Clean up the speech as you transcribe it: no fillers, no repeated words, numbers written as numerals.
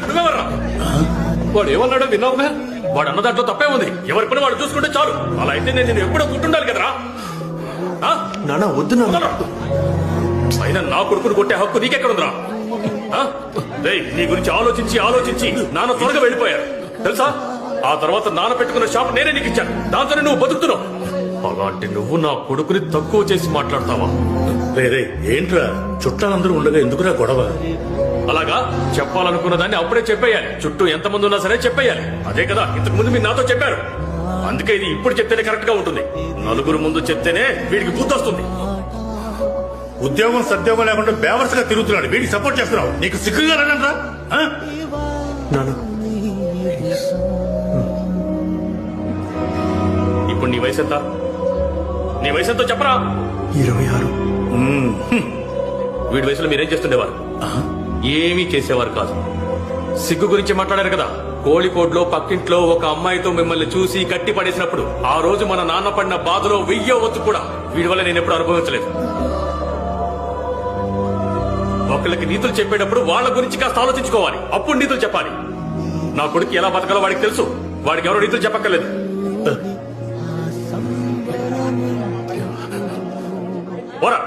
నువ్వెవర్రా? వాడు ఏమన్నాడో విన్నావుగా? వాడు అన్న దాంట్లో తప్పే ఉంది. ఎవరి పని వాడు చూసుకుంటే చాలు. అలా అయితే నేను ఎప్పుడో గుర్తుండాలి కదరా. నాన్న వద్దు నాన్న. అయినా నా కొడుకును కొట్టే హక్కు నీకెక్కడుందిరా? నీ గురించి ఆలోచించి ఆలోచించి నాన్న త్వరగా వెళ్ళిపోయారు తెలుసా. ఆ తర్వాత నాన్న పెట్టుకున్న షాప్ నేనే నీకు ఇచ్చాను. దాంతోనే నువ్వు బతుకుతున్నావు. అలాంటి నువ్వు నా కొడుకుని తక్కువ చేసి మాట్లాడతావా? రే ఏంట్రా, చుట్టాలందరూ ఉండగా ఎందుకురా గొడవ? అలాగా చెప్పాలనుకున్న దాన్ని అప్పుడే చెప్పేయాలి. చుట్టూ ఎంతమంది ఉన్నా సరే చెప్పేయాలి. అదే కదా ఇంతకు ముందు మీరు నాతో చెప్పారు. అందుకే ఇది ఇప్పుడు చెప్తేనే కరెక్ట్ గా ఉంటుంది. నలుగురు ముందు చెప్తేనే వీడికి బుద్ధి వస్తుంది. ఉద్యోగం సద్యోగం లేకుండా బేవర్స్ గా తిరుగుతున్నాడు. వీడికి సపోర్ట్ చేస్తున్నావు. నీకు సిగ్గుగా రానంట్రా? నాన్న ఇప్పుడు నీ వయసు ఎంత? నీ వయసు ఎంతో చెప్పరా? 26. వీడి వయసులో మీరేం చేస్తుండేవారు? ఏమీ చేసేవారు కాదు. సిగ్గు గురించి మాట్లాడారు కదా. కోళికోడ్లో పక్కింట్లో ఒక అమ్మాయితో మిమ్మల్ని చూసి కట్టి పడేసినప్పుడు ఆ రోజు మన నాన్న పడిన బాధలో 1000 వంతు కూడా వీడి వల్ల నేను ఎప్పుడు అనుభవించలేదు. ఒకళ్ళకి నీతులు చెప్పేటప్పుడు వాళ్ళ గురించి కాస్త ఆలోచించుకోవాలి. అప్పుడు నీతులు చెప్పాలి. నా కొడుకు ఎలా బతకాలో వాడికి తెలుసు. వాడికి ఎవరో నీతులు చెప్పక్కర్లేదు. పోరా.